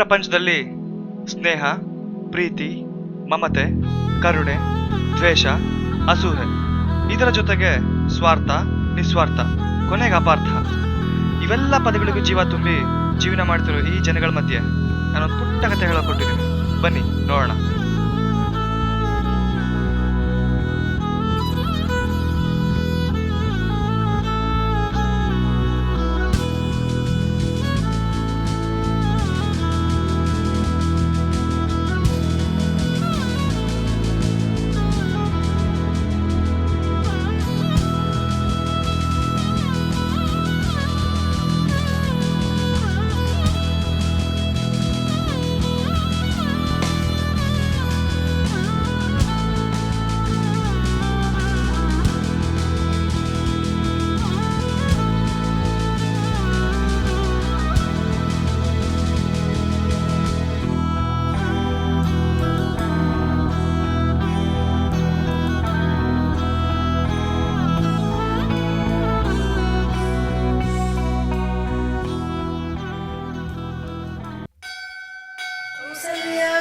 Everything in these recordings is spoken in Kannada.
ಪ್ರಪಂಚದಲ್ಲಿ ಸ್ನೇಹ, ಪ್ರೀತಿ, ಮಮತೆ, ಕರುಣೆ, ದ್ವೇಷ, ಅಸೂಹೆ, ಇದರ ಜೊತೆಗೆ ಸ್ವಾರ್ಥ, ನಿಸ್ವಾರ್ಥ, ಕೊನೆಗೆ ಅಪಾರ್ಥ, ಇವೆಲ್ಲ ಪದಗಳಿಗೂ ಜೀವ ತುಂಬಿ ಜೀವನ ಮಾಡ್ತಿರೋ ಈ ಜನಗಳ ಮಧ್ಯೆ ನಾನೊಂದು ಪುಟ್ಟ ಕಥೆ ಹೇಳಿಕೊಟ್ಟಿದ್ದೀನಿ. ಬನ್ನಿ ನೋಡೋಣ.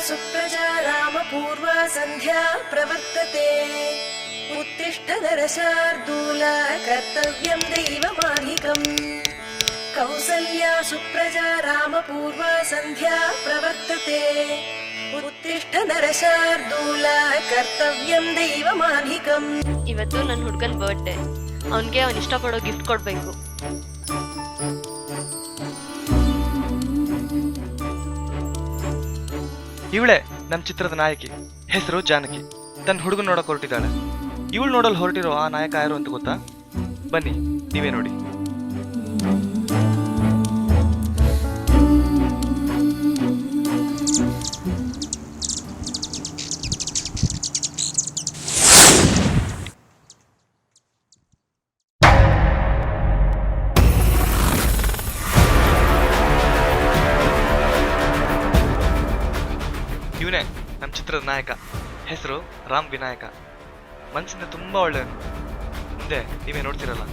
सुप्रजा रामपूर्वा सन्ध्या प्रवर्तते उत्तिष्ठ नरशार्दूल कर्तव्यं दैवमाहिकम् कौसल्या सुप्रजा रामपूर्वा सन्ध्या प्रवर्तते उत्तिष्ठ नरशार्दूल कर्तव्यं दैवमाहिकम् ಇವತ್ತು ನನ್ನ ಹುಡುಗನ ಬರ್ತ್ಡೇ. ಅವನಿಗೆ ಅವನು ಇಷ್ಟಪಡೋ ಗಿಫ್ಟ್ ಕೊಡ್ಬೇಕು. ಇವಳೆ ನಮ್ಮ ಚಿತ್ರದ ನಾಯಕಿ. ಹೆಸರು ಜಾನಕಿ. ತನ್ನ ಹುಡುಗನ ನೋಡಕ್ ಹೊರಟಿದ್ದಾಳೆ. ಇವಳು ನೋಡಲ್ ಹೊರಟಿರೋ ಆ ನಾಯಕ ಯಾರು ಅಂತ ಗೊತ್ತಾ? ಬನ್ನಿ ನೀವೇ ನೋಡಿ. ಇವನೇ ನಮ್ಮ ಚಿತ್ರದ ನಾಯಕ. ಹೆಸರು ರಾಮ್ ವಿನಾಯಕ. ಮನಸ್ಸಿಂದ ತುಂಬಾ ಒಳ್ಳೆಯವನು. ಮುಂದೆ ನೀವೇ ನೋಡ್ತಿರಲ್ಲ.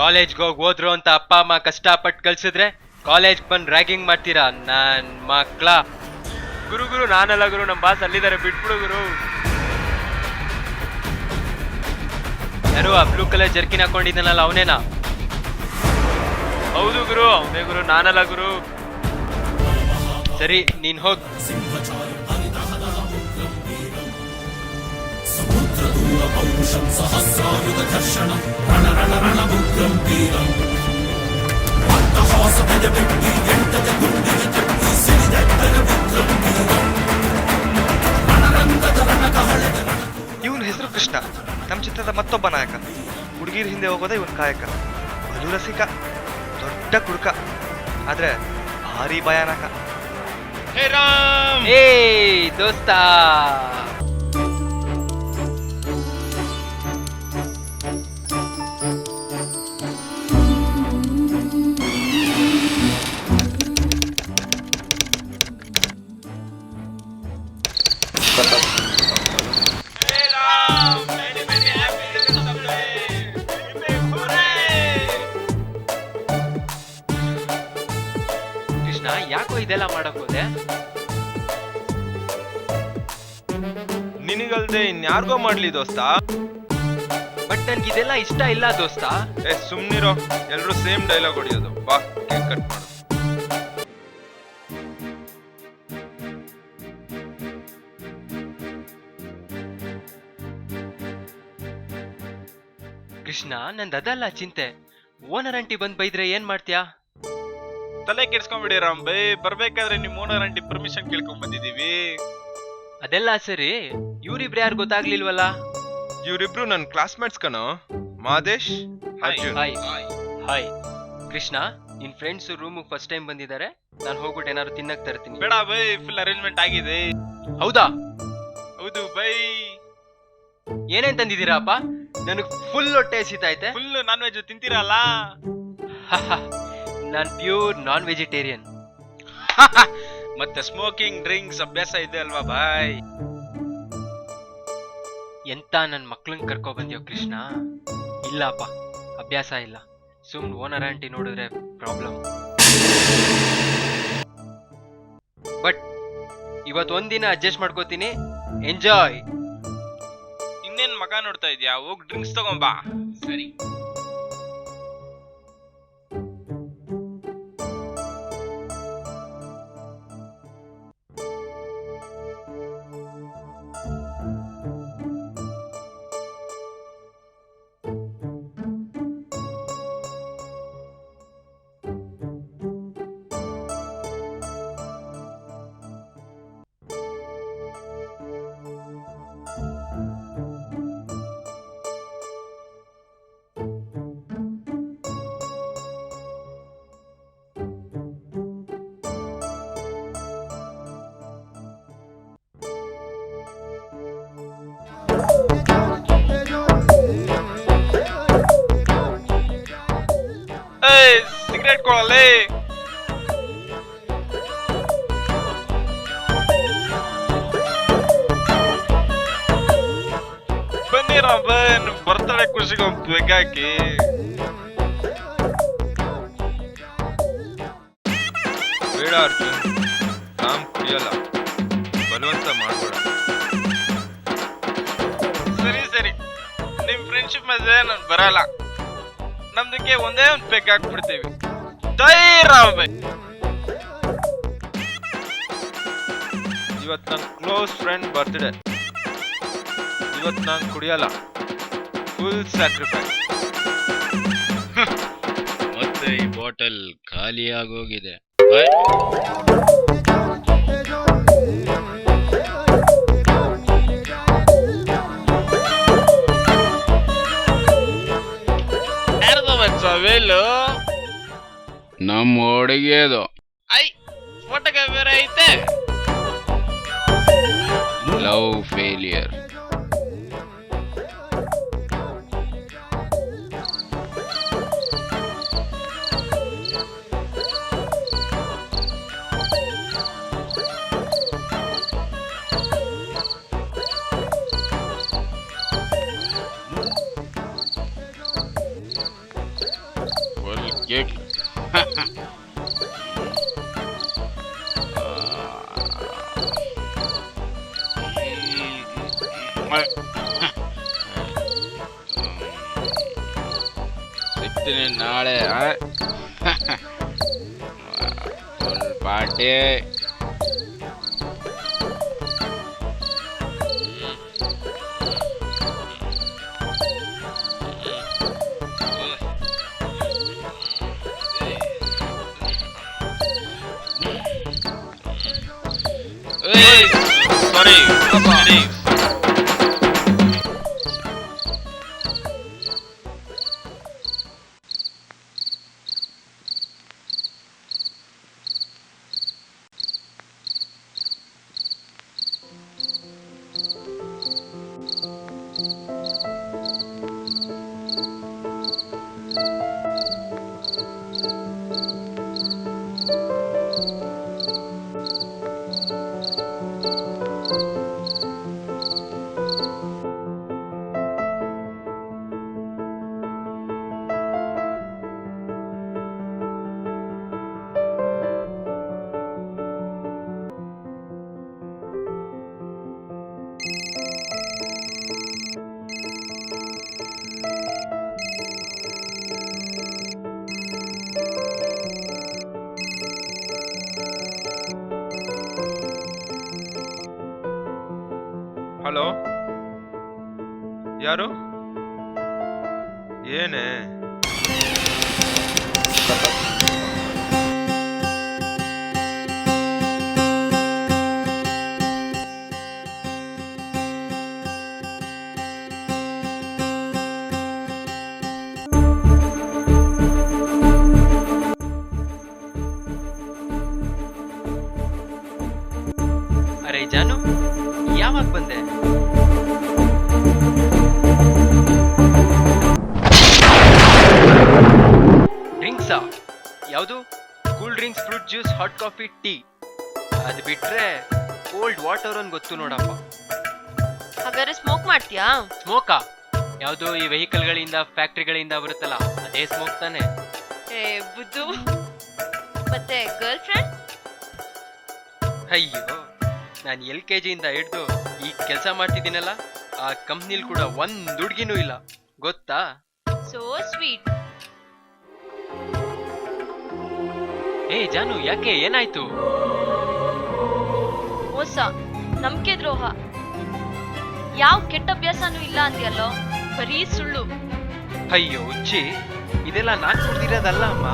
ಕಾಲೇಜ್ಗೆ ಹೋಗಿ ಹೋದ್ರು ಅಂತ ಅಪ್ಪ ಅಮ್ಮ ಕಷ್ಟಪಟ್ಟು ಕಳ್ಸಿದ್ರೆ ಕಾಲೇಜ್ ಬಂದು ರ್ಯಾಗಿಂಗ್ ಮಾಡ್ತೀರಾ ನನ್ ಮಕ್ಳ. ಗುರು ನಾನಲ್ಲ ಗುರು, ನಮ್ಮ ಬಾಸ್ ಅಲ್ಲಿದ್ದಾರೆ, ಬಿಟ್ಬಿಡು ಗುರು. ಯಾರು ಆ ಬ್ಲೂ ಕಲರ್ ಜರ್ಕಿನ್ ಹಾಕೊಂಡಿದ್ದಾನಲ್ಲ ಅವನೇನಾ? ಹೌದು ಗುರು, ಅವನೇ ಗುರು, ನಾನಲ್ಲ ಗುರು. ಸರಿ ನೀನ್ ಹೋಗ್. ಇವನ ಹೆಸರು ಕೃಷ್ಣ. ನಮ್ಮ ಚಿತ್ರದ ಮತ್ತೊಬ್ಬ ನಾಯಕ. ಹುಡುಗಿರ ಹಿಂದೆ ಹೋಗೋದೇ ಇವನ್ ಕಾಯಕ. ಬಲು ರಸಿಕ, ದೊಡ್ಡ ಕುಡುಕ, ಆದ್ರೆ ಭಾರಿ ಭಯಾನಕ. ಏ ದೋಸ್ತ, ಕೃಷ್ಣ ಯಾಕೋ ಇದೆಲ್ಲ ಮಾಡಕ್ ಹೋದೆ? ನಿನಗಲ್ದೆ ಇನ್ಯಾರ್ಗೋ ಮಾಡ್ಲಿ ದೋಸ್ತ. ಬಟ್ ನನ್ಗೆ ಇದೆಲ್ಲ ಇಷ್ಟ ಇಲ್ಲ ದೋಸ್ತ. ಸುಮ್ನಿರೋ, ಎಲ್ರು ಸೇಮ್ ಡೈಲಾಗ್ ಹೊಡಿಯೋದು. ಬಾ ಕೇಕ್ ಕಟ್ ಮಾಡು. ಕೃಷ್ಣ ನಂದಲ್ಲ ಚಿಂತೆ. ಓನರ್ ಆಂಟಿ ಬಂದ್ ಬೈದ್ರೆ ಏನ್ ಮಾಡ್ತೀಯಾ? ತಲೆ ಕೆಡ್ಸ್ಕೊಂಡ್ಬಿಡಿ ರಾಮ್ ಬೈ. ಬರ್ಬೇಕಾದ್ರೆ ನಿಮ್ ಓನರ್ ಆಂಟಿ ಪರ್ಮಿಷನ್ ಕೇಳ್ಕೊಂಡ್ ಬಂದಿದೀವಿ. ಅದೆಲ್ಲ ಸರಿ, ಇವ್ರಿಬ್ರು ಯಾರು ಗೊತ್ತಾಗ್ಲಿಲ್ವಲ್ಲ? ಇವ್ರಿಬ್ರು ನನ್ ಕ್ಲಾಸ್ಮೇಟ್ಸ್ ಕಣೋ, ಮಾದೇಶ್, ಅರ್ಜುನ್. ಹಾಯ್ ಕೃಷ್ಣ, ನಿನ್ ಫ್ರೆಂಡ್ಸ್ ರೂಮ್ ಫಸ್ಟ್ ಟೈಮ್ ಬಂದಿದ್ದಾರೆ. ನಾನು ಹೋಗ್ಬಿಟ್ಟು ಏನಾದ್ರು ತಿನ್ನಕ್ ತರ್ತೀನಿ. ಬೇಡ ಬೈ, ಫುಲ್ ಅರೇಂಜ್ಮೆಂಟ್ ಆಗಿದೆ. ಹೌದಾ? ಹೌದು ಬೈ. ಏನೇನ್ ತಂದಿದ್ದೀರಾಪ್ಪ? ನನಗ್ ಫುಲ್ ಹೊಟ್ಟೆ ಹಸಿತೈತೆ. ಫುಲ್ ನಾನ್ ವೆಜ್ ತಿಂತೀರಲ್ಲ? ನಾನ್ ಪ್ಯೂರ್ ನಾನ್ ವೆಜಿಟೇರಿಯನ್. ಮತ್ತೆ ಸ್ಮೋಕಿಂಗ್ ಡ್ರಿಂಕ್ಸ್ ಅಭ್ಯಾಸ ಇದೆ ಅಲ್ವಾ ಬಾಯ್? ಎಂತ ನನ್ ಮಕ್ಳನ್ ಕರ್ಕೊ ಬಂದ್ಯೋ ಕೃಷ್ಣ? ಇಲ್ಲಪ್ಪ, ಅಭ್ಯಾಸ ಇಲ್ಲ. ಸುಮ್ಮನೆ ಓನರ್ ಆಂಟಿ ನೋಡಿದ್ರೆ ಪ್ರಾಬ್ಲಮ್. ಬಟ್ ಇವತ್ತು ಒಂದಿನ ಅಡ್ಜಸ್ಟ್ ಮಾಡ್ಕೋತೀನಿ. ಎಂಜಾಯ್. ಇನ್ನೇನ್ ಮಗ ನೋಡ್ತಾ ಇದ್ಯಾ? ಹೋಗ್ ಡ್ರಿಂಕ್ಸ್ ತಗೊಂಬಾ. ಸರಿ. ಸಿಗರೇಟ್ ಕೊಡಲೇ. ಬನ್ನಿರ ಬರ್ತಡೆ ಖುಷಿಗೆ ಒಂದು ಬೇಕಾಕಿ. ಬೇಡ ಅರ್ಜುನ್, ನಾನ್ ಕುಡಿಯಲ್ಲ, ಬಲವಂತ ಮಾಡ್ಬೇಡ. ಸರಿ ನಿಮ್ ಫ್ರೆಂಡ್ಶಿಪ್ ಮಧ್ಯೆ ನಾನು ಬರಲ್ಲ. ನಮ್ದಕ್ಕೆ ಒಂದೇ ಒಂದು ಪೆಗ್ ಹಾಕ್ಬಿಡ್ತೀವಿ. ಇವತ್ತು ನನ್ನ ಕ್ಲೋಸ್ ಫ್ರೆಂಡ್ ಬರ್ತ್ಡೇ. ಇವತ್ತು ನಾನು ಕುಡಿಯಲ್ಲ, ಫುಲ್ ಸ್ಯಾಕ್ರಿಫೈಸ್. ಮತ್ತೆ ಈ ಬಾಟಲ್ ಖಾಲಿಯಾಗೋಗಿದೆ. ನಮ್ಮ ಹುಡುಗಿಯದು. ಫೋಟೋಗೆ ಬೇರೆ ಐತೆ. Love failure. ಕೇಕ್. ಸಿಗ್ತೀನಿ ನಾಳೆ. ಪಾರ್ಟಿ. ಸಾರಿ. ಹಲೋ, ಯಾರು? ಏನೇ? ಅರೆ ಜಾನು, ಯಾವಾಗ ಬಂದೆ? ಡ್ರಿಂಕ್ಸಾ? ಯಾವುದು? Cool drinks, fruit juice, hot coffee, tea. ಅದು ಬಿಟ್ರೆ ಕೋಲ್ಡ್ ವಾಟರ್ ಒಂದು ಗೊತ್ತು ನೋಡಪ್ಪ. ಹಾಗಾದ್ರೆ ಸ್ಮೋಕ್ ಮಾಡ್ತೀಯಾ? ಸ್ಮೋಕಾ? ಯಾವುದು ಈ ವೆಹಿಕಲ್ಗಳಿಂದ ಫ್ಯಾಕ್ಟ್ರಿಗಳಿಂದ ಬರುತ್ತಲ್ಲ ಅದೇ ಸ್ಮೋಕ್ ತಾನೆ. ಏ ಬುದ್ದು. ಮತ್ತೆ ಗರ್ಲ್ ಫ್ರೆಂಡ್? ಅಯ್ಯೋ, ನಾನು LKG ಇಂದ ಹಿಡ್ದು ಈಗ ಕೆಲಸ ಮಾಡ್ತಿದ್ದೀನಲ್ಲ, ಆ ಕಂಪ್ನಿಲ್ ಕೂಡ ಒಂದ್ ಹುಡ್ಗಿನೂ ಇಲ್ಲ, ಗೊತ್ತಾ? So sweet. ಏ ಜಾನು, ಯಾಕೆ, ಏನಾಯ್ತು? ಮೋಸ, ನಂಬಿಕೆ ದ್ರೋಹ, ಯಾವ ಕೆಟ್ಟ ಅಭ್ಯಾಸನೂ ಇಲ್ಲ ಅಂದ್ಯಲ್ಲೋ, ಬರೀ ಸುಳ್ಳು. ಅಯ್ಯೋ ಹುಚ್ಚಿ, ಇದೆಲ್ಲ ನಾನ್ ಕುಡ್ದಿರೋದಲ್ಲ ಅಮ್ಮ.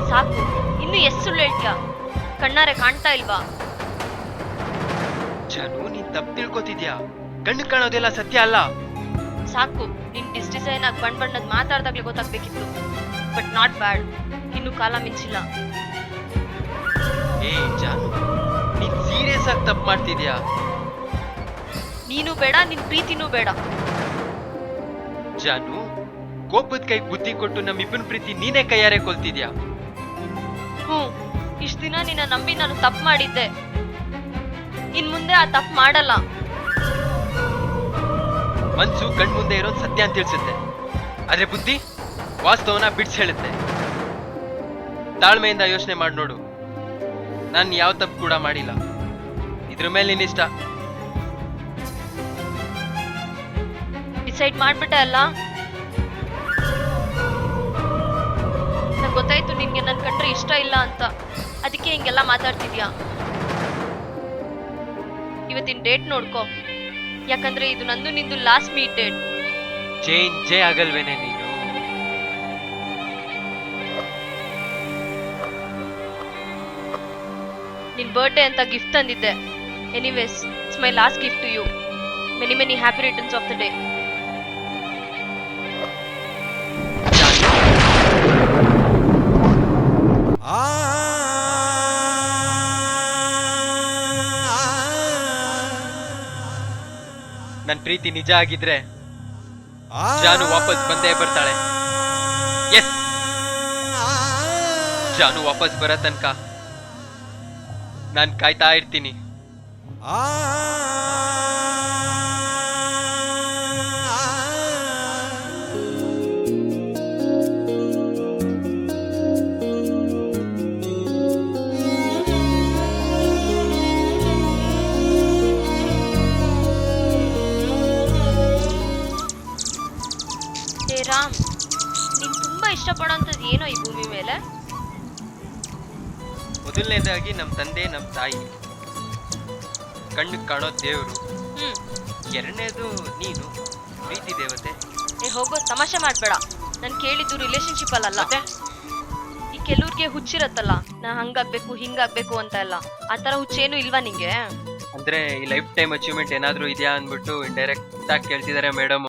ಸಾಕು, ಇನ್ನು ಎಷ್ಟು ಸುಳ್ಳು ಹೇಳ್ತೀಯ? ಕಣ್ಣಾರೆ ಕಾಣ್ತಾ ಇಲ್ವಾ? ಜಾನು, ನೀನ್ ತಪ್ಪು ತಿಳ್ಕೊತಿದ್ಯಾ. ಕಣ್ಣು ಕಾಣೋದೆಲ್ಲ ಸತ್ಯ ಅಲ್ಲ. ಸಾಕು, ನಿನ್ ಡಿಸೈನ್ ಆಗಿ ಬಣ್ಣದ್ ಮಾತಾಡ್ದಾಗ್ಲೇ ಗೊತ್ತಾಗ್ಬೇಕಿತ್ತು. ಬಟ್ ನಾಟ್ ಬ್ಯಾಡ್, ಇನ್ನು ಕಾಲ ಮಿಂಚಿಲ್ಲ. ಏ ಜಾನು, ನೀನ್ ಸೀರಿಯಸ್ ಆಗಿ ತಪ್ಪು ಮಾಡ್ತಿದ್ಯಾ. ನೀನು ಬೇಡ, ನಿನ್ ಪ್ರೀತಿನೂ ಬೇಡ. ಜಾನು, ಕೋಪದ ಕೈ ಬುದ್ಧಿ ಕೊಟ್ಟು ನಮ್ಮಿಬ್ಬನ ಪ್ರೀತಿ ನೀನೇ ಕೈಯಾರೆ ಕೊಲ್ತಿದ್ಯಾ. ಇಷ್ಟ ದಿನ ನಿನ್ನ ನಂಬಿ ನಾನು ತಪ್ಪು ಮಾಡಿದ್ದೆ. ಇನ್ ಮುಂದೆ ಆ ತಪ್ಪು ಮಾಡಲ್ಲ. ಮನ್ಸು ಕಣ್ ಮುಂದೆ ಇರೋದು ಸತ್ಯ ಅಂತ ತಿಳಿಸುತ್ತೆ, ಆದ್ರೆ ಬುದ್ಧಿ ವಾಸ್ತವನ ಬಿಡ್ಸ್ ಹೇಳುತ್ತೆ. ತಾಳ್ಮೆಯಿಂದ ಯೋಚನೆ ಮಾಡಿ ನೋಡು, ನಾನು ಯಾವ ತಪ್ಪು ಕೂಡ ಮಾಡಿಲ್ಲ. ಇದ್ರ ಮೇಲೆ ನಿನ್ನಿಷ್ಟ. ಡಿಸೈಡ್ ಮಾಡ್ಬಿಟ್ಟೆ ಅಲ್ಲ? ನಂಗೆ ಗೊತ್ತಾಯ್ತು ನಿನ್ಗೆ ನನ್ ಕಂಡ್ರೆ ಇಷ್ಟ ಇಲ್ಲ ಅಂತ, ಅದಕ್ಕೆ ಹಿಂಗೆಲ್ಲ ಮಾತಾಡ್ತಿದ್ಯಾ. ಇವತ್ತಿನ ಡೇಟ್ ನೋಡ್ಕೋ, ಯಾಕಂದ್ರೆ ಇದು ನಂದು ನಿಂದು ಲಾಸ್ಟ್ ಮೀಟ್ ಡೇಟ್. ಚೇಂಜೇ ಆಗಲ್ವೇನೆ ನೀನು. ನಿನ್ ಬರ್ಡೇ ಅಂತ ಗಿಫ್ಟ್ ತಂದಿದ್ದೆ. Anyways, it's my last gift to you. Many many happy returns of the day. ನನ್ ಪ್ರೀತಿ ನಿಜ ಆಗಿದ್ರೆ ಜಾನು ವಾಪಸ್ ಬಂದೇ ಬರ್ತಾಳೆ. ಎಸ್, ಜಾನು ವಾಪಸ್ ಬರೋ ತನಕ ನಾನ್ ಕಾಯ್ತಾ ಇರ್ತೀನಿ. ಹೇ ರಾಮ್, ನೀನ್ ತುಂಬಾ ಇಷ್ಟಪಡೋಂಥದ್ದು ಏನೋ ಈ ಭೂಮಿ ಮೇಲೆ? ಮೊದಲನೇದಾಗಿ ನಮ್ ತಂದೆ, ನಮ್ ತಾಯಿ, ಕಣ್ಣು ಕಾಣೋ ದೇವ್ರು. ಎರಡನೇದು ನೀನು, ಪ್ರೀತಿ ದೇವತೆ. ಏ ಹೋಗೋ, ತಮಾಷೆ ಮಾಡ್ಬೇಡ. ನಾನು ಕೇಳಿದ್ದು ರಿಲೇಶನ್ಶಿಪ್ ಅಲ್ಲ. ಈ ಕೆಲವ್ರಿಗೆ ಹುಚ್ಚಿರತ್ತಲ್ಲ, ನಾ ಹಂಗಾಗ್ಬೇಕು ಹಿಂಗಾಗ್ಬೇಕು ಅಂತ ಎಲ್ಲ. ಆ ತರ ಹುಚ್ಚೇನು ಇಲ್ವಾ ನಿಂಗೆ? ಅಂದ್ರೆ ಈ ಲೈಫ್ ಟೈಮ್ ಅಚೀವ್ಮೆಂಟ್ ಏನಾದ್ರೂ ಇದೆಯಾ ಅಂದ್ಬಿಟ್ಟು ಇಂಡೈರೆಕ್ಟ್ ಆಗಿ ಕೇಳ್ತಿದಾರೆ ಮೇಡಮ್.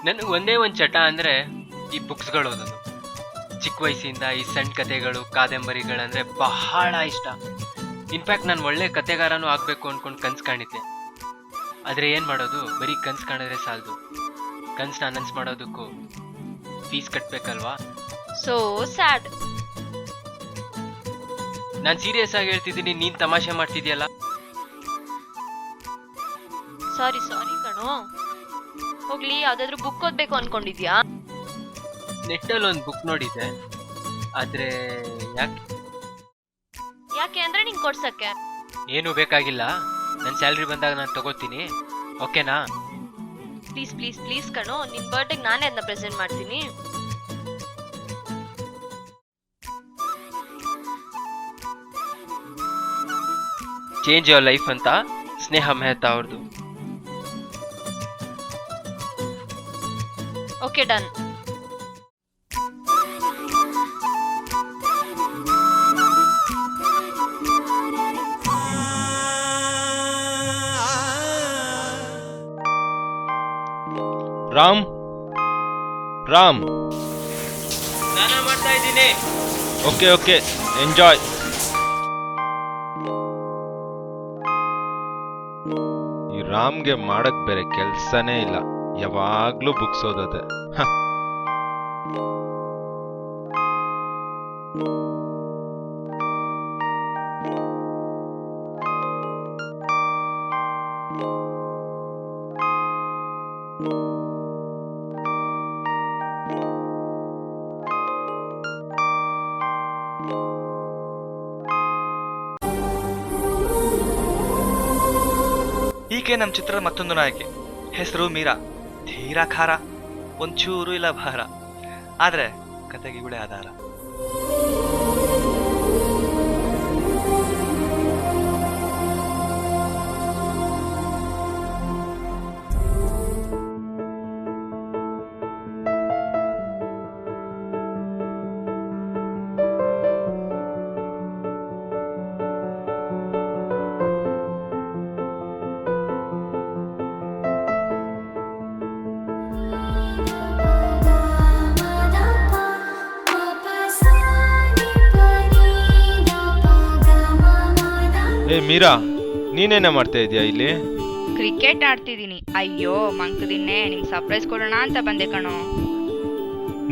ನನಗೆ ಒಂದೇ ಒಂದು ಚಟ ಅಂದ್ರೆ ಈ ಬುಕ್ಸ್ಗಳು ಓದೋದು. ಚಿಕ್ಕ ವಯಸ್ಸಿಂದ ಈ ಸಣ್ಣ ಕಥೆಗಳು, ಕಾದಂಬರಿಗಳಂದ್ರೆ ಬಹಳ ಇಷ್ಟ. ಇನ್ಫ್ಯಾಕ್ಟ್ ನಾನು ಒಳ್ಳೆ ಕಥೆಗಾರನೂ ಆಗ್ಬೇಕು ಅನ್ಕೊಂಡು ಕನ್ಸು ಕಾಣಿದ್ದೆ. ಆದ್ರೆ ಏನ್ ಮಾಡೋದು, ಬರೀ ಕನ್ಸು ಕಾಣಿದ್ರೆ ಸಾಲದು. ಕನ್ಸನ್ನ ಅನೌನ್ಸ್ ಮಾಡೋದಕ್ಕೂ ಫೀಸ್ ಕಟ್ಬೇಕಲ್ವಾ. So sad. ನಾನು ಸೀರಿಯಸ್ ಆಗಿ ಹೇಳ್ತಿದ್ದೀನಿ, ನೀನ್ ತಮಾಷೆ ಮಾಡ್ತಿದ್ಯಲ್ಲ. ಸಾರಿ ಕಣೋ. ಹೋಗ್ಲಿ, ಯಾವ್ದಾದ್ರು ಬುಕ್ ಓದ್ಬೇಕು ಅನ್ಕೊಂಡಿದ್ಯಾ? ನೆಟ್ಟಲ್ಲಿ ಒಂದು ಬುಕ್ ನೋಡಿದ್ದೆ, ಆದ್ರೆ ಯಾಕೆ ಅಂದ್ರೆ ನಿಂಗೆ ಕೊಡ್ಸಕ್ಕೆ. ಏನು ಬೇಕಾಗಿಲ್ಲ, ನನ್ನ ಸ್ಯಾಲ್ರಿ ಬಂದಾಗ ನಾನು ತಗೋತೀನಿ, ಓಕೆನಾ? ಪ್ಲೀಸ್ ಪ್ಲೀಸ್ ಪ್ಲೀಸ್ ಕಣೋ, ನಿನ್ ಬರ್ಡೇಗೆ ನಾನೇ ಅದನ್ನ ಪ್ರೆಸೆಂಟ್ ಮಾಡ್ತೀನಿ. ಚೇಂಜ್ ಯುವರ್ ಲೈಫ್ ಅಂತ ಸ್ನೇಹ ಮೆಹ್ತಾ ಅವ್ರದ್ದು. Okay, done. ರಾಮ್, ರಾಮ್, ಸ್ನಾನ ಮಾಡ್ತಾ ಇದ್ದೀನಿ. Okay okay, enjoy. ಈ ರಾಮ್ಗೆ ಮಾಡಕ್ ಬೇರೆ ಕೆಲ್ಸನೇ ಇಲ್ಲ, ಯಾವಾಗ್ಲೂ ಬುಕ್ಸ್ ಓದೋದೆ. ಈಕೆ ನಮ್ಮ ಚಿತ್ರದ ಮತ್ತೊಂದು ನಾಯಕಿ. ಹೆಸರು ಮೀರಾ. ತೀರಾ ಖಾರ, ಒಂಚೂರು ಇಲ್ಲ ಭಾರ. ಆದ್ರೆ ಕತೆಗೆ ಇವಳೇ ಆಧಾರ. ಏ ಮೀರಾ, ನೀನೇನೇ ಮಾಡ್ತಾ ಇದೀಯಾ ಇಲ್ಲಿ? ಕ್ರಿಕೆಟ್ ಆಡ್ತಿದ್ದೀನಿ. ಅಯ್ಯೋ ಮಂಕದಿನ್ನೆ, ನಿಂಗೆ ಸರ್ಪ್ರೈಸ್ ಕೊಡೋಣ ಅಂತ ಬಂದೆ ಕಣೋ.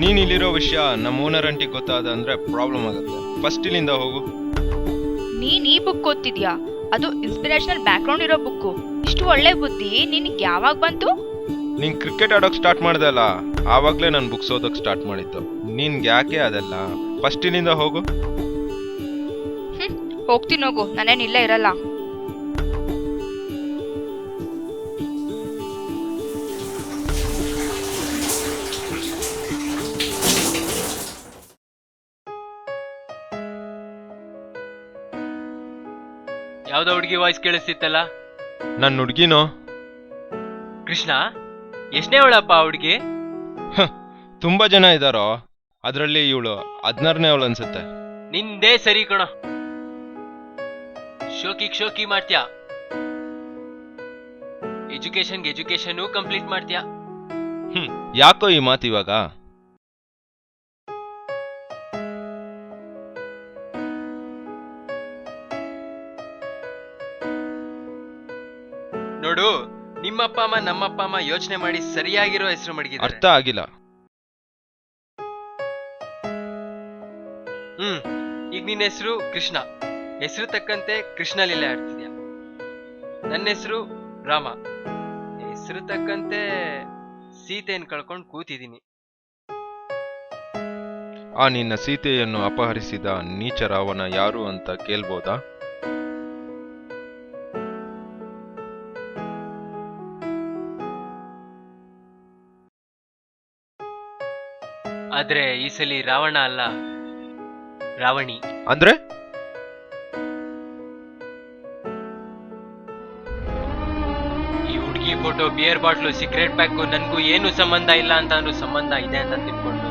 ನೀನ್ ಇಲ್ಲಿರೋ ವಿಷಯ ನಮ್ಮ ಓನರ್ ಅಂಟಿಗೆ ಗೊತ್ತಾದ ಅಂದ್ರೆ ಪ್ರಾಬ್ಲಮ್ ಆಗುತ್ತೆ. ಫಸ್ಟ್ ಇಲ್ಲಿಂದ ಹೋಗು. ನೀನ್ ಈ ಬುಕ್ ಓದ್ತಿದ್ಯಾ? ಅದು ಇನ್ಸ್ಪಿರೇಷನಲ್ ಬ್ಯಾಕ್ಗ್ರೌಂಡ್ ಇರೋ ಬುಕ್ಕು. ಇಷ್ಟು ಒಳ್ಳೆ ಬುದ್ಧಿ ನಿನಗೆ ಯಾವಾಗ ಬಂತು? ನೀನ್ ಕ್ರಿಕೆಟ್ ಆಡೋಕ್ ಸ್ಟಾರ್ಟ್ ಮಾಡ್ದೆ ಅಲ್ಲ, ಆವಾಗ್ಲೇ ನಾನು ಬುಕ್ಸ್ ಓದೋಕ್ ಸ್ಟಾರ್ಟ್ ಮಾಡಿದ್ದು. ನಿನ್ಗೆ ಯಾಕೆ ಅದೆಲ್ಲ? ಫಸ್ಟ್ ಇಲ್ಲಿಂದ ಹೋಗು. ಹೋಗ್ತೀನಿ ಹೋಗು, ನಾನೇನ್ ಇಲ್ಲೇ ಇರಲ್ಲ. ಯಾವ್ದೋ ಹುಡುಗಿ ವಾಯ್ಸ್ ಕೇಳಿಸ್ತಿತ್ತಲ್ಲ? ನನ್ನ ಹುಡ್ಗಿನೋ? ಕೃಷ್ಣ, ಎಷ್ಟನೇ ಅವಳಪ್ಪ ಹುಡುಗಿ? ತುಂಬಾ ಜನ ಇದಾರೋ, ಅದ್ರಲ್ಲಿ ಇವಳು 16ನೇ ಅವಳು ಅನ್ಸುತ್ತೆ. ನಿಂದೇ ಸರಿ ಕಣ. ಶೋಕಿ ಮಾಡ್ತೀಯ, ಎಜುಕೇಶನ್ ಕಂಪ್ಲೀಟ್ ಮಾಡ್ತೀಯ. ಯಾಕೋ ಈ ಮಾತು ಇವಾಗ? ನೋಡು, ನಿಮ್ಮಪ್ಪ ಅಮ್ಮ ನಮ್ಮಪ್ಪ ಅಮ್ಮ ಯೋಚನೆ ಮಾಡಿ ಸರಿಯಾಗಿರೋ ಹೆಸರು ಮಡಗಿದ್ದಾರೆ. ಅರ್ಥ ಆಗಿಲ್ಲ. ಈಗ ನಿನ್ನ ಹೆಸರು ಕೃಷ್ಣ. ಹೆಸರು ತಕ್ಕಂತೆ ಕೃಷ್ಣ ಲೀಲೆ ಆಡ್ತಿದ್ಯಾ. ನನ್ನ ಹೆಸರು ರಾಮ. ಹೆಸರು ತಕ್ಕಂತೆ ಸೀತೆಯನ್ನು ಕಳ್ಕೊಂಡು ಕೂತಿದ್ದೀನಿ. ಆ ನಿನ್ನ ಸೀತೆಯನ್ನು ಅಪಹರಿಸಿದ ನೀಚ ರಾವಣ ಯಾರು ಅಂತ ಕೇಳ್ಬೋದಾ? ಆದ್ರೆ ಈ ಸಲಿ ರಾವಣ ಅಲ್ಲ, ರಾವಣಿ. ಅಂದ್ರೆ ಈ ಹುಡುಗಿ photo, beer bottle, cigarette pack ನನ್ಗೂ ಏನು ಸಂಬಂಧ ಇಲ್ಲ ಅಂತ ಅನ್ನೋ ಸಂಬಂಧ ಇದೆ ಅಂತ ತಿಳ್ಕೊಂಡು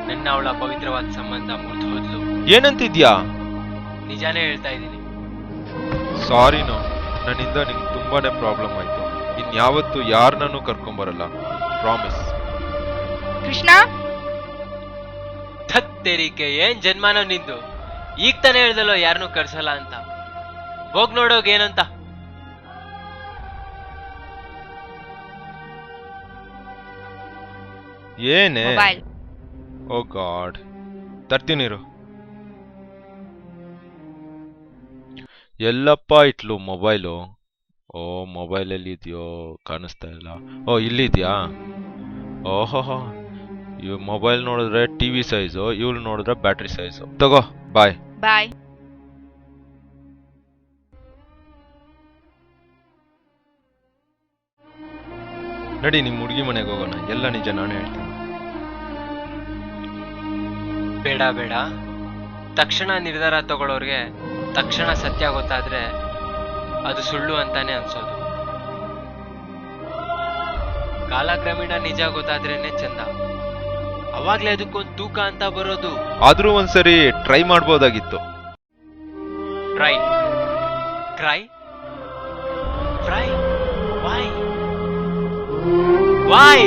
ನನ್ನ ಅವಳ ಪವಿತ್ರವಾದ ಸಂಬಂಧ ಮುರಿದು ಹೋದ್ಲು. ಏನಂತಿದ್ಯಾ? ನಿಜಾನೇ ಹೇಳ್ತಾ ಇದ್ದೀನಿ. ಸಾರಿನೋ, ನನ್ನಿಂದ ನಿಂಗೆ ತುಂಬಾನೇ ಪ್ರಾಬ್ಲಮ್ ಆಯ್ತು. ಇನ್ಯಾವತ್ತು ಯಾರನ್ನೂ ಕರ್ಕೊಂಬರಲ್ಲ, ಪ್ರಾಮಿಸ್. ಕೃಷ್ಣ, ಥತ್ತೇರಿಕೆ, ಏನ್ ಜನ್ಮಾನೋ ನಿಂದು? ಈಗ ತಾನೇ ಹೇಳ್ದಲ್ಲೋ ಯಾರನ್ನೂ ಕರ್ಸಲ್ಲ ಅಂತ. ಹೋಗ್ ನೋಡೋಗ ಏನಂತ. ಏನೇ? ಮೊಬೈಲ್. ಓ ಗಾಡ್, ತರ್ತೀನಿರು. ಎಲ್ಲಪ್ಪ ಇಟ್ಲು ಮೊಬೈಲು? ಓ, ಮೊಬೈಲಲ್ಲಿ ಇದೆಯೋ ಕಾಣಿಸ್ತಾ ಇಲ್ಲ. ಓ, ಇಲ್ಲಿದ್ಯಾ? ಓಹೋ, ಇವ್ ಮೊಬೈಲ್ ನೋಡಿದ್ರೆ ಟಿವಿ ಸೈಜು, ಇವಳು ನೋಡಿದ್ರೆ ಬ್ಯಾಟ್ರಿ ಸೈಜು. ತಗೋ, ಬಾಯ್. ಬಾಯ್. ನಡಿ, ನಿಮ್ಮ ಹುಡುಗಿ ಮನೆಗೆ ಹೋಗೋಣ. ಎಲ್ಲ ನಿಜ ನಾನೇ ಹೇಳ್ತೀನಿ. ಬೇಡ, ತಕ್ಷಣ ನಿರ್ಧಾರ ತಗೊಳ್ಳೋರ್ಗೆ ತಕ್ಷಣ ಸತ್ಯ ಗೊತ್ತಾದ್ರೆ ಅದು ಸುಳ್ಳು ಅಂತಾನೆ ಅನ್ಸೋದು. ಕಾಲಕ್ರಮೇಣ ನಿಜ ಗೊತ್ತಾದ್ರೇನೆ ಚಂದ. ಅವಾಗ್ಲೇ ಅದಕ್ಕೊಂದು ತೂಕ ಅಂತ ಬರೋದು. ಆದ್ರೂ ಒಂದ್ಸರಿ ಟ್ರೈ ಮಾಡ್ಬೋದಾಗಿತ್ತು. Try Y?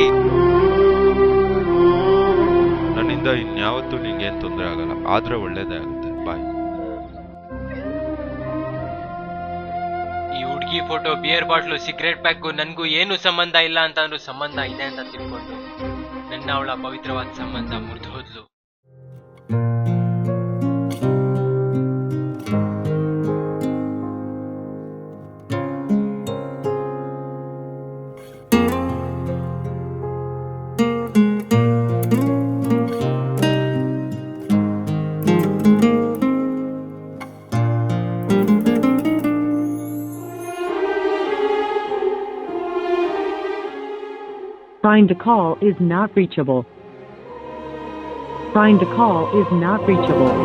ನನ್ನಿಂದ ಇನ್ಯಾವತ್ತೂ ನಿಂಗೇನ್ ತೊಂದರೆ ಆಗಲ್ಲ. ಆದ್ರೆ ಒಳ್ಳೇದೇ ಆಗುತ್ತೆ. ಬಾಯ್. ಈ ಹುಡುಗಿ photo, beer bottle, cigarette pack ನನ್ಗೂ ಏನು ಸಂಬಂಧ ಇಲ್ಲ ಅಂತ ಅನ್ನೋ ಸಂಬಂಧ ಇದೆ ಅಂತ ತಿಳ್ಕೊಂಡು ನನ್ನ ಅವಳ ಪವಿತ್ರವಾದ ಸಂಬಂಧ ಮುರಿದು ಹೋದ್ಲು. Trying to call is not reachable. Trying to call is not reachable.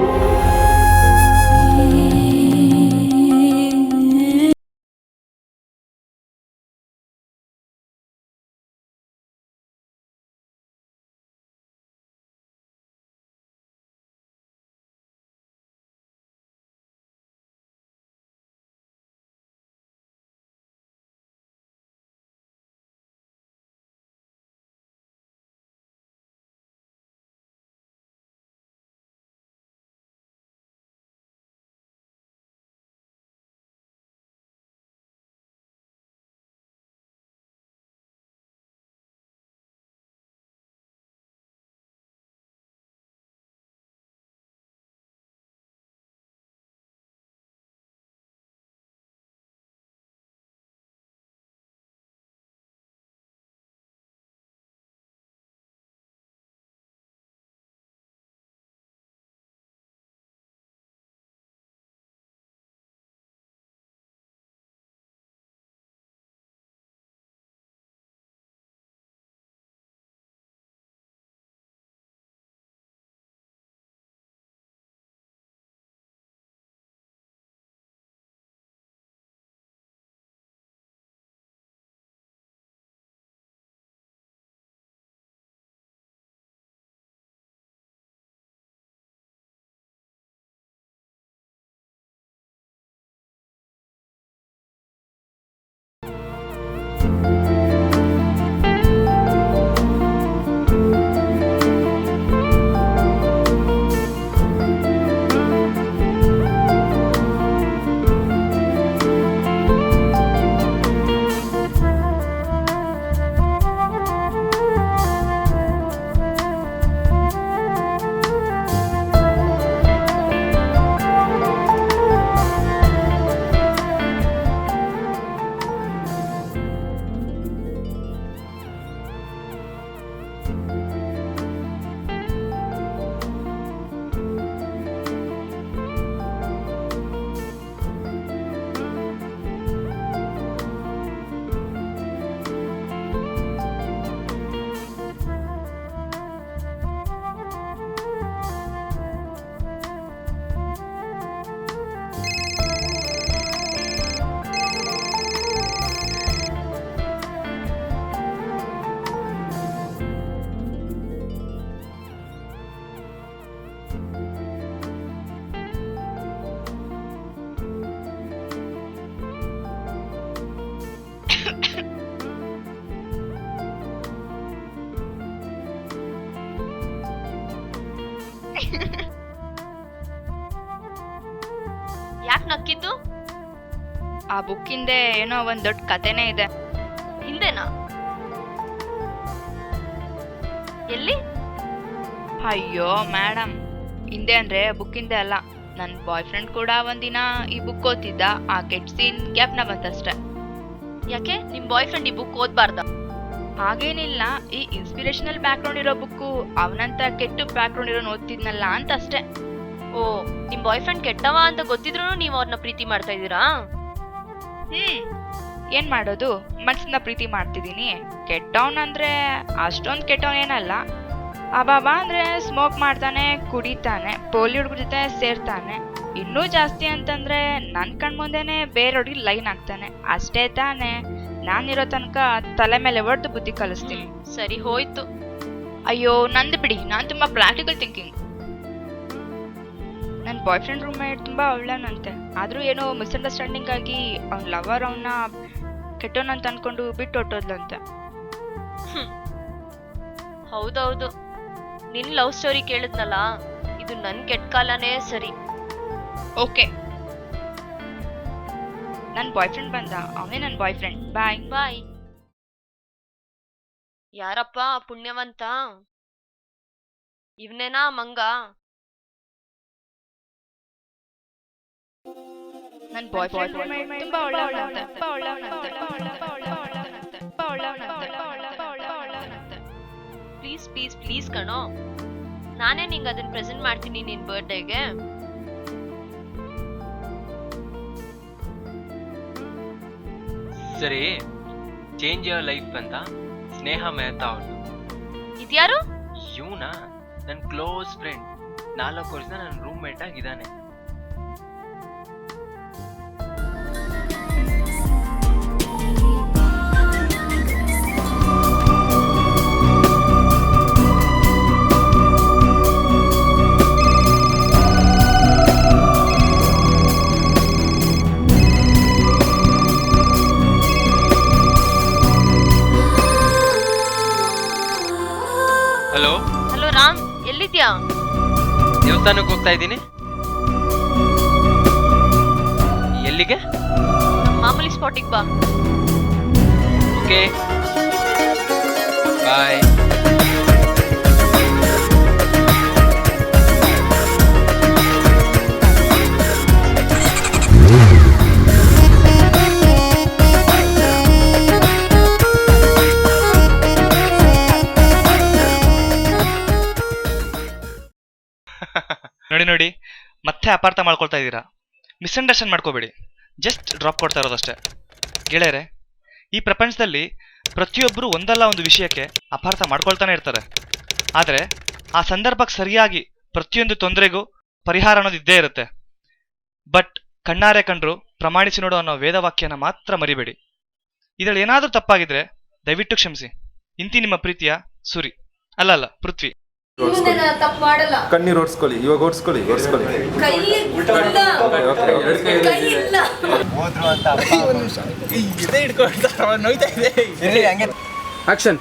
ಯಾಕೆ ನಕ್ಕಿದ್ದು? ಆ ಬುಕ್ ಹಿಂದೆ ಏನೋ ಒಂದ್ ದೊಡ್ಡ ಕಥೆನೇ ಇದೆ. ಹಿಂದೆನಾ? ಎಲ್ಲಿ? ಅಯ್ಯೋ ಮೇಡಮ್, ಹಿಂದೆ ಅಂದ್ರೆ ಬುಕ್ ಹಿಂದೆ ಅಲ್ಲ. ನನ್ನ ಬಾಯ್ ಫ್ರೆಂಡ್ ಕೂಡ ಒಂದಿನ ಈ ಬುಕ್ ಓದ್ತಿದ್ದ. ಆ ಕೆಟ್ಟ ಸೀನ್ ಗ್ಯಾಪ್ನ ಬಂತಷ್ಟೆ. ಯಾಕೆ ನಿಮ್ ಬಾಯ್ ಫ್ರೆಂಡ್ ಈ ಬುಕ್ ಓದ್ಬಾರ್ದ? ಹಾಗೇನಿಲ್ಲ, ಈ ಇನ್ಸ್ಪಿರೇಷನಲ್ ಬ್ಯಾಕ್ಗ್ರೌಂಡ್ ಇರೋ ಬುಕ್ಕು ಅವನಂತ ಕೆಟ್ಟ ಬ್ಯಾಕ್ಗ್ರೌಂಡ್ ಇರೋ ಓದ್ತಿದ್ನಲ್ಲ ಅಂತ ಅಷ್ಟೇ. ಓ, ನಿಮ್ ಬಾಯ್ ಫ್ರೆಂಡ್ ಕೆಟ್ಟವ ಅಂತ ಗೊತ್ತಿದ್ರು ನೀವು ಅವ್ರನ್ನ ಪ್ರೀತಿ ಮಾಡ್ತಾ ಇದ್ದೀರಾ? ಏನ್ ಮಾಡೋದು, ಮನ್ಸನ್ನ ಪ್ರೀತಿ ಮಾಡ್ತಿದೀನಿ. ಕೆಟ್ಟವನ್ ಅಂದ್ರೆ ಅಷ್ಟೊಂದ್ ಕೆಟ್ಟವನ್ ಏನಲ್ಲ. ಅಬಾಬಾ ಅಂದ್ರೆ ಸ್ಮೋಕ್ ಮಾಡ್ತಾನೆ, ಕುಡಿತಾನೆ, ಪೋಲಿ ಹುಡುಗ್ರ ಜೊತೆ ಸೇರ್ತಾನೆ. ಇನ್ನೂ ಜಾಸ್ತಿ ಅಂತಂದ್ರೆ ನನ್ ಕಣ್ಮುಂದೆನೆ ಬೇರೆಯವ್ರಿಗೆ ಲೈನ್ ಆಗ್ತಾನೆ. ಅಷ್ಟೇ ತಾನೆ. ನಾನಿರೋ ತನಕ ತಲೆ ಮೇಲೆ ಹೊಡೆದು ಬುದ್ಧಿ ಕಲಿಸ್ತೀನಿ. ಸರಿ ಹೋಯ್ತು. ಅಯ್ಯೋ ನಂದು ಬಿಡಿ, ನಾನ್ ತುಂಬಾ ಪ್ರಾಕ್ಟಿಕಲ್ ಥಿಂಕಿಂಗ್. ನನ್ನ ಬಾಯ್ ಫ್ರೆಂಡ್ ರೂಮ್ಮೇಟ್ ತುಂಬಾ ಒಳ್ಳೆಯವನಂತೆ. ಆದ್ರೂ ಏನೋ ಮಿಸ್ಅಂಡರ್ಸ್ಟ್ಯಾಂಡಿಂಗ್ ಆಗಿ ಅವ್ನ ಲವರ್ ಅವನ್ನ ಕೆಟ್ಟೋನಂತ ಅನ್ಕೊಂಡು ಬಿಟ್ಟು ಹೊಟ್ಟೋದ್ಲಂತೆ. ಹೌದೌದು, ನಿನ್ ಲವ್ ಸ್ಟೋರಿ ಕೇಳಿದ್ನಲ್ಲ, ಇದು ನನ್ ಕೆಟ್ಟ ಕಾಲನೇ ಸರಿ. ಓಕೆ, ನನ್ನ ಬಾಯ್ ಫ್ರೆಂಡ್ ಬಂದ, ಅವನೇ ನನ್ನ ಬಾಯ್ ಫ್ರೆಂಡ್. ಬಾಯ್ ಬಾಯ್. ಯಾರಪ್ಪ ಪುಣ್ಯವಂತ? ಇವನೇನಾ ಮಂಗ? ನನ್ನ ಬಾಯ್ ಫ್ರೆಂಡ್ ತುಂಬಾ ಒಳ್ಳೆಯವನಂತೆ. ಪ್ಲೀಸ್ ಪ್ಲೀಸ್ ಪ್ಲೀಸ್ ಕಣೋ, ನಾನೇ ನಿಂಗೆ ಅದನ್ನ ಪ್ರೆಸೆಂಟ್ ಮಾಡ್ತೀನಿ ನಿನ್ ಬರ್ಡೇಗೆ. ಸರಿ, ಚೇಂಜ್ ಯುವರ್ ಲೈಫ್ ಅಂತ ಸ್ನೇಹ ಮೆಹ್ತಾ ಅವ್ರದ್ದು. ಇದ್ಯಾರು? ಇವನಾ ನನ್ನ ಕ್ಲೋಸ್ ಫ್ರೆಂಡ್, 4 ವರ್ಷದ ನನ್ನ ರೂಮ್ ಮೇಟ್ ಆಗಿದ್ದಾನೆ. ಹಲೋ ಹಲೋ ರಾಮ್, ಎಲ್ಲಿದ್ಯಾ? ದೇವಸ್ಥಾನಕ್ಕೆ ಹೋಗ್ತಾ ಇದ್ದೀನಿ. ಎಲ್ಲಿಗೆ? ನಮ್ ಮಾಮೂಲಿ ಸ್ಪಾಟಿಗೆ ಬಾ. Okay bye. ನೋಡಿ ಮತ್ತೆ ಅಪಾರ್ಥ ಮಾಡ್ಕೊಳ್ತಾ ಇದ್ದೀರಾ. ಮಿಸ್ಅಂಡರ್ಸ್ಟ್ಯಾಂಡ್ ಮಾಡ್ಕೋಬೇಡಿ, ಜಸ್ಟ್ ಡ್ರಾಪ್ ಕೊಡ್ತಾ ಇರೋದಷ್ಟೇ. ಗೆಳೆಯರೆ, ಈ ಪ್ರಪಂಚದಲ್ಲಿ ಪ್ರತಿಯೊಬ್ಬರು ಒಂದಲ್ಲ ಒಂದು ವಿಷಯಕ್ಕೆ ಅಪಾರ್ಥ ಮಾಡ್ಕೊಳ್ತಾನೆ ಇರ್ತಾರೆ. ಆದರೆ ಆ ಸಂದರ್ಭಕ್ಕೆ ಸರಿಯಾಗಿ ಪ್ರತಿಯೊಂದು ತೊಂದರೆಗೂ ಪರಿಹಾರ ಅನ್ನೋದು ಇದ್ದೇ ಇರುತ್ತೆ. ಬಟ್ ಕಣ್ಣಾರೆ ಕಂಡ್ರು ಪ್ರಮಾಣಿಸಿ ನೋಡು ಅನ್ನೋ ವೇದವಾಕ್ಯನ ಮಾತ್ರ ಮರಿಬೇಡಿ. ಇದರಲ್ಲಿ ಏನಾದರೂ ತಪ್ಪಾಗಿದ್ರೆ ದಯವಿಟ್ಟು ಕ್ಷಮಿಸಿ. ಇಂತಿ ನಿಮ್ಮ ಪ್ರೀತಿಯ ಸುರಿ, ಅಲ್ಲ ಪೃಥ್ವಿ. ತಪ್ಪು ಮಾಡಲ್ಲ. ಕಣ್ಣೀರು ಓಡಿಸ್ಕೊಳ್ಳಿ, ಇವಾಗ ಓಡಿಸ್ಕೊಳ್ಳಿ. ಕೈ ಇಲ್ಲ. ಆಕ್ಷನ್.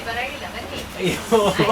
ಬರಂಗಿಲ್ಲ ಬನ್ನಿ.